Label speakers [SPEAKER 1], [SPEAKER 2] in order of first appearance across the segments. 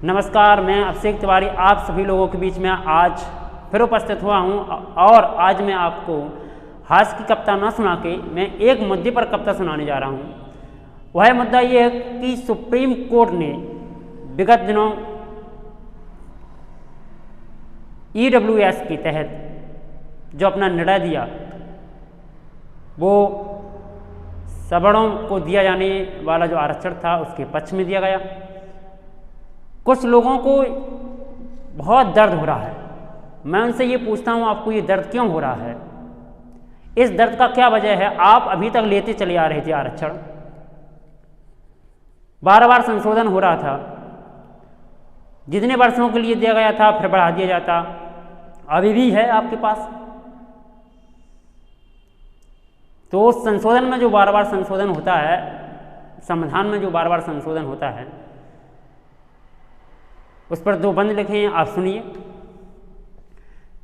[SPEAKER 1] नमस्कार, मैं अभिषेक तिवारी आप सभी लोगों के बीच में आज फिर उपस्थित हुआ हूं और आज मैं आपको हास्य की कविता न सुना के मैं एक मुद्दे पर कविता सुनाने जा रहा हूं। वह मुद्दा ये है कि सुप्रीम कोर्ट ने विगत दिनों EWS के तहत जो अपना निर्णय दिया वो सवर्णों को दिया जाने वाला जो आरक्षण था उसके पक्ष में दिया गया। कुछ लोगों को बहुत दर्द हो रहा है। मैं उनसे ये पूछता हूँ, आपको ये दर्द क्यों हो रहा है? इस दर्द का क्या वजह है? आप अभी तक लेते चले आ रहे थे आरक्षण, बार बार संशोधन हो रहा था, जितने वर्षों के लिए दिया गया था फिर बढ़ा दिया जाता, अभी भी है आपके पास। तो संशोधन में जो बार बार संशोधन होता है, संविधान में जो बार बार संशोधन होता है, उस पर दो बंद लिखे हैं, आप सुनिए।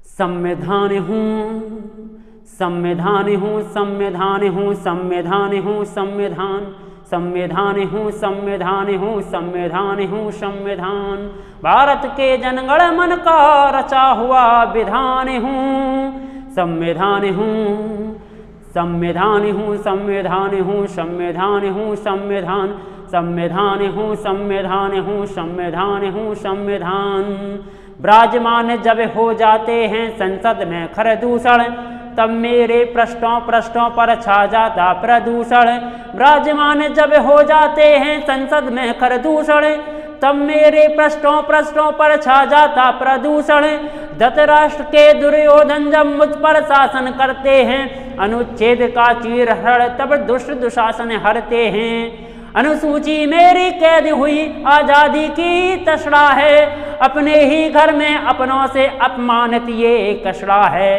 [SPEAKER 1] संविधान हूँ, संविधान हूँ, संविधान हूँ, संविधान हूँ, संविधान, संविधान हूँ, संविधान हूँ, संविधान हूँ, संविधान, भारत के जनगण मन का रचा हुआ विधान हूँ, संविधान हूँ, संविधान हूँ, संविधान हूँ, संविधान हूँ, संविधान, संविधान हूँ, संविधान हूँ, संविधान हूँ, संविधान। विराजमान जब हो जाते हैं संसद में खरदूषण, तब मेरे प्रश्नों पर छा जाता प्रदूषण। विराजमान जब हो जाते हैं संसद में खरदूषण, तब मेरे प्रश्नों पर छा जाता प्रदूषण। धृतराष्ट्र के दुर्योधन जब मुझ पर शासन करते हैं, अनुच्छेद का चीरहरण तब दुष्ट दुशासन हरते हैं। अनुसूची मेरी कैद हुई आजादी की तशरा है, अपने ही घर में अपनों से अपमानित ये कचरा है।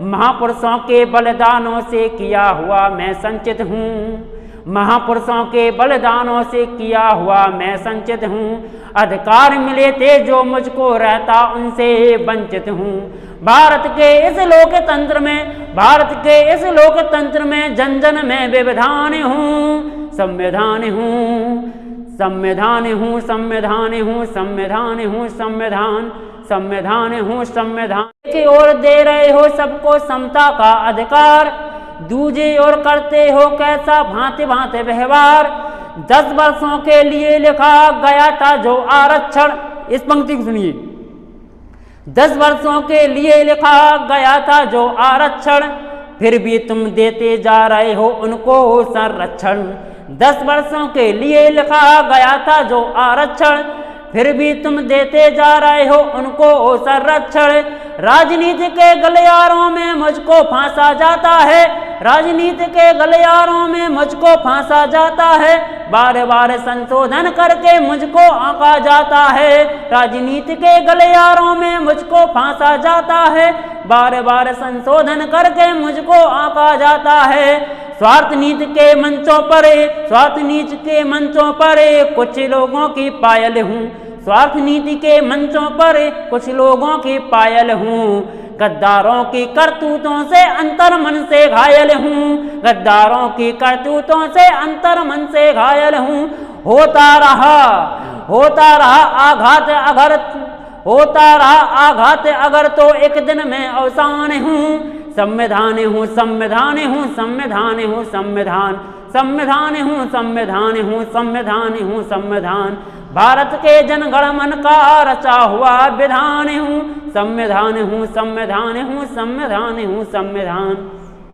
[SPEAKER 1] महापुरुषों के बलिदानों से किया हुआ मैं संचित हूँ, महापुरुषों के बलिदानों से किया हुआ मैं संचित हूँ। अधिकार मिले थे जो मुझको रहता उनसे वंचित हूँ। भारत के इस लोकतंत्र में, भारत के इस लोकतंत्र में जन जन में विविधान हूँ। संविधान हूँ, संविधान हूँ, संविधान हूँ, संविधान हूँ, संविधान, संविधान हूँ, संविधान की ओर दे रहे हो सबको समता का अधिकार, दूजे और करते हो कैसा भांति भांति व्यवहार। 10 वर्षों के लिए लिखा गया था जो आरक्षण, इस पंक्ति को सुनिए। 10 वर्षों के लिए लिखा गया था जो आरक्षण, फिर भी तुम देते जा रहे हो उनको संरक्षण। 10 वर्षों के लिए लिखा गया था जो आरक्षण, फिर भी तुम देते जा रहे हो उनको संरक्षण। राजनीति के गलियारों में मुझको फांसा जाता है, राजनीति के गलियारों में मुझको फांसा जाता है। बार बार संशोधन करके मुझको आंका जाता है, राजनीति के गलियारों में मुझको फांसा जाता है। बार बार संशोधन करके मुझको आंका जाता है। स्वार्थ नीति के मंचों पर, स्वार्थ नीति के मंचों पर कुछ लोगों की पायल हूँ, स्वार्थ नीति के मंचों पर कुछ लोगों की पायल हूँ। गद्दारों की करतूतों से अंतर मन से घायल हूँ, गद्दारों की करतूतों से अंतर मन से घायल हूँ। होता रहा आघात अगर, होता रहा आघात अगर तो एक दिन में अवसान हूँ। संविधान हूँ, संविधान हूँ, संविधान हूँ, संविधान, संविधान हूँ, संविधान हूँ, संविधान हूँ, संविधान, भारत के जनगण मन का रचा हुआ विधान हूँ। संविधान हूँ, संविधान हूँ, संविधान हूँ, संविधान।